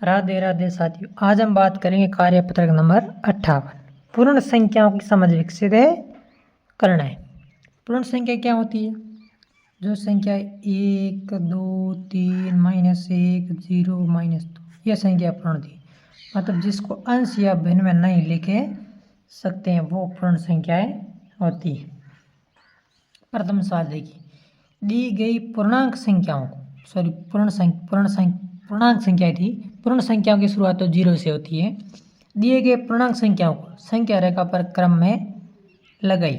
राधे राधे साथियों, आज हम बात करेंगे कार्यपत्रक नंबर 58। पूर्ण संख्याओं की समझ विकसित करना है। पूर्ण संख्या क्या होती है? जो संख्या 1, 2, 3, -1, 0, -2 यह संख्या पूर्ण थी, मतलब जिसको अंश या भिन्न में नहीं लिखे सकते हैं वो पूर्ण संख्याएं होती है। प्रथम सवाल देखिए, दी गई पूर्णांक संख्याओं को पूर्णांक संख्याएं थी। पूर्ण संख्याओं की शुरुआत तो 0 से होती है। दिए गए पूर्णांक संख्याओं को संख्या रेखा पर क्रम में लगाई।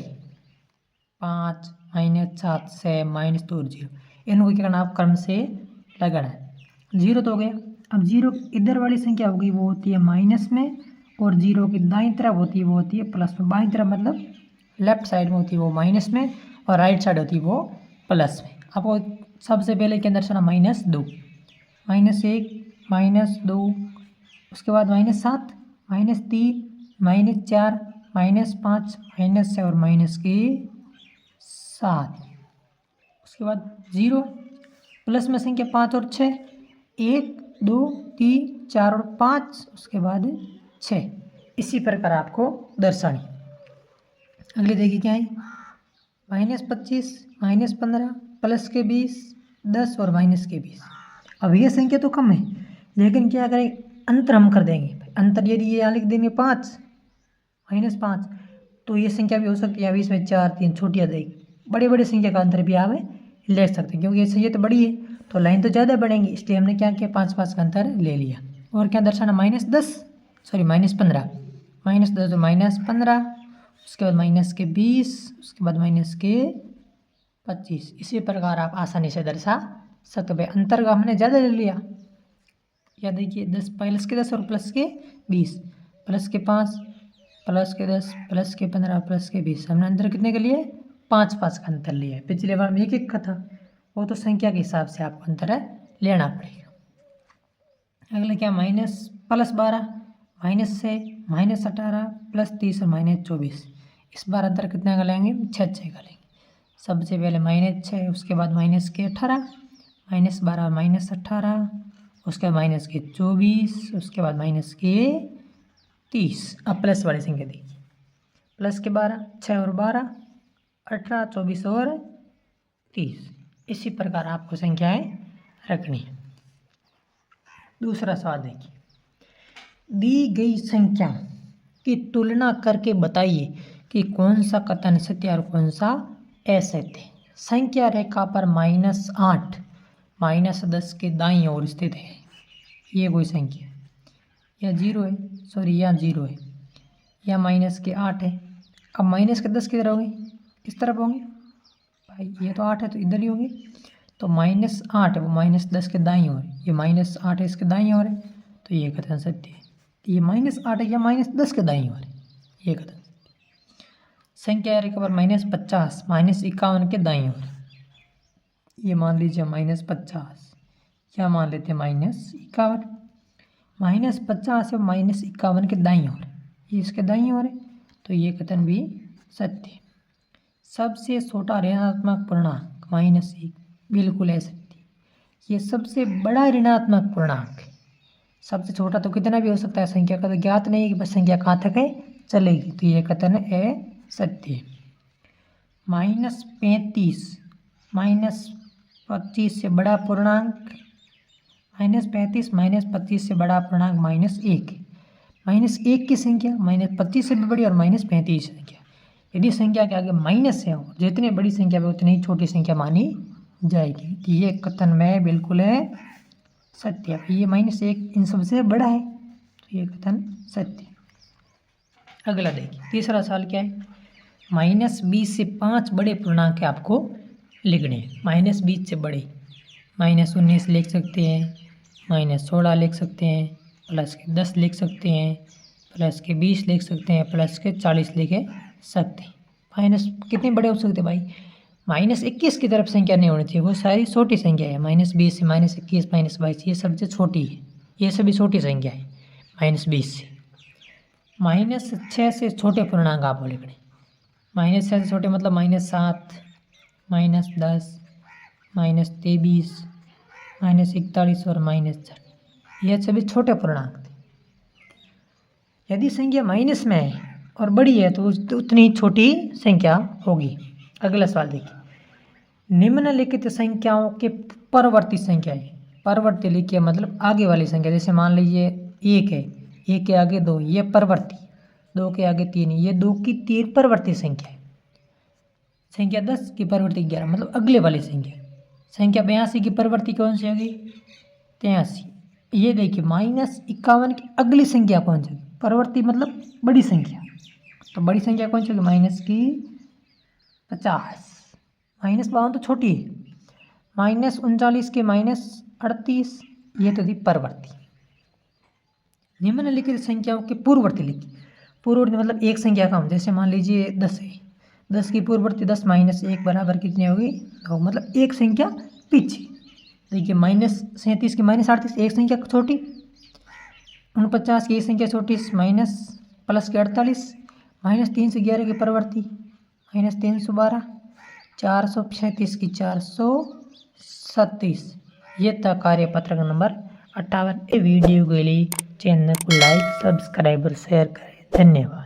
5, -7, 6, -2 और 0, इनको क्या करना, आप क्रम से लगाना है। 0 तो हो गया। अब 0 इधर वाली संख्या होगी वो होती है माइनस में, और 0 की दाईं तरफ होती है वो होती है प्लस में। बाईं तरफ मतलब लेफ्ट साइड में होती है वो माइनस में, और राइट साइड होती है वो प्लस में। आपको सबसे पहले के अंदर चला -2, -1, -2, उसके बाद -7, -3, -4, -5, -6 और -7। उसके बाद 0 प्लस में संख्या 5 और 6, 1, 2, 3, 4 और 5, उसके बाद 6। इसी प्रकार आपको दर्शानी। अगले देखिए क्या है, -25, -15, प्लस के 20, 10 और माइनस के 20। अब ये संख्या तो कम है, लेकिन क्या करें, अंतर हम कर देंगे। अंतर यदि ये यहाँ लिख देंगे 5, -5, तो ये संख्या भी हो सकती है। अभी इसमें 4, 3 छोटी आ जाएगी। बड़ी बड़ी संख्या का अंतर भी आप ले सकते हैं, क्योंकि ये संख्या तो बड़ी है तो लाइन तो ज़्यादा बढ़ेंगी, इसलिए हमने क्या किया, 5 5 का अंतर ले लिया। और क्या दर्शाना, -10, सॉरी -15, -10 तो -15, उसके बाद माइनस के 20, उसके बाद माइनस के 25। इसी प्रकार आप आसानी से दर्शा सकते हैं। अंतर का हमने ज़्यादा ले लिया। या देखिए 10 प्लस के 10 और प्लस के 20, प्लस के 5, प्लस के 10, प्लस के 15, प्लस के 20। हमने अंतर कितने के लिए, 5 5 का अंतर लिया है। पिछले बार में 1 1 का था, वो तो संख्या के हिसाब से आपको अंतर लेना पड़ेगा। अगला क्या, +12, -6, -18, +30 और -24। इस बार अंतर कितने का लेंगे, 6 6 का लेंगे। सबसे पहले -6, उसके बाद -18, -12, -18, उसके बाद -24, उसके बाद -30। अब प्लस वाली संख्या देखिए, प्लस के 12, 6 और 12, 18, 24 और 30। इसी प्रकार आपको संख्याएं रखनी है। दूसरा सवाल देखिए, दी गई संख्या की तुलना करके बताइए कि कौन सा कथन सत्य और कौन सा असत्य। संख्या रेखा पर -8, -10 के दाईं ओर स्थित है। ये कोई संख्या, यह 0 है, सॉरी यह 0 है, यह -8 है। अब -10 किधर होंगे, इस तरफ होंगे भाई, ये तो 8 है तो इधर ही होंगे। तो -8 है वो -10 के दाईं ओर, ये -8 है इसके दाईं ओर है, तो ये कथन सत्य है। ये -8 है या -10 के दाईं ओर है, ये कथन। संख्या रेखा पर -50, -51 के दाईं ओर, ये मान लीजिए -50, या मान लेते हैं -51। -50 है -51 के दाईं ओर, ये इसके दाईं ओर है, तो ये कथन भी सत्य है। सबसे छोटा ऋणात्मक पूर्णांक -1, बिल्कुल असत्य। ये सबसे बड़ा ऋणात्मक पूर्णांक है। सबसे छोटा तो कितना भी हो सकता है, संख्या का तो ज्ञात नहीं है कि बस संख्या कहाँ तक है चलेगी, तो ये कथन असत्य है। -35, -25 से बड़ा पूर्णांक, -35, -25 से बड़ा पूर्णांक -1 है। -1 की संख्या -25 से भी बड़ी और -35 संख्या। यदि संख्या के आगे माइनस है और जितनी बड़ी संख्या है उतनी ही छोटी संख्या मानी जाएगी। तो ये कथन में बिल्कुल है सत्य। ये -1 इन सबसे बड़ा है, तो ये कथन सत्य। अगला देखिए, तीसरा सवाल क्या है, -20 से 5 बड़े पूर्णांक आपको लिखने हैं। -20 से बड़े, -19 लिख सकते हैं, -16 लिख सकते हैं, प्लस के 10 लिख सकते हैं, प्लस के 20 लिख सकते हैं, प्लस के 40 लिख सकते हैं। माइनस कितने बड़े हो सकते हैं भाई, -21 की तरफ संख्या नहीं होनी चाहिए, वो सारी छोटी संख्या है। -20 से -21, -22 ये सबसे छोटी है, ये सभी छोटी संख्या है। -20 से -6 से छोटे पूर्णांक आपको लिखने। -6 से छोटे मतलब -7, -10, -23, -41 और -4। यह सभी छोटे पूर्णांक थे। यदि संख्या माइनस में है और बड़ी है तो उतनी छोटी संख्या होगी। अगला सवाल देखिए, निम्नलिखित संख्याओं के परवर्ती संख्या है। परवर्ती लिखिए मतलब आगे वाली संख्या, जैसे मान लीजिए 1 है, 1 के आगे 2, ये परवर्ती, 2 के आगे 3, ये 2 की 3 परवर्ती संख्या है। संख्या 10 की परवर्ती 11 मतलब अगले वाली संख्या। संख्या 82 की परवर्ती कौन सी होगी? 83। ये देखिए -51 की अगली संख्या कौन सी होगी? परवर्ती मतलब बड़ी संख्या, तो बड़ी संख्या कौन सी होगी? -50। -52 तो छोटी है। -39 के -38, ये तो थी परवर्ती। निम्नलिखित संख्याओं के पूर्ववर्ती लिखिए। पूर्ववर्ती मतलब एक संख्या कम, जैसे मान लीजिए 10 है, 10 की पूर्ववर्ती 10 - 1 बराबर कितनी होगी? 9, मतलब एक संख्या पीछे। देखिए -37 की -38 एक संख्या छोटी, 49 की एक संख्या छोटी, माइनस प्लस के 48, -311 की परवर्ती -312, 437 की 437। ये था कार्यपत्रक नंबर 58। वीडियो के लिए चैनल को लाइक, सब्सक्राइब और शेयर करें। धन्यवाद।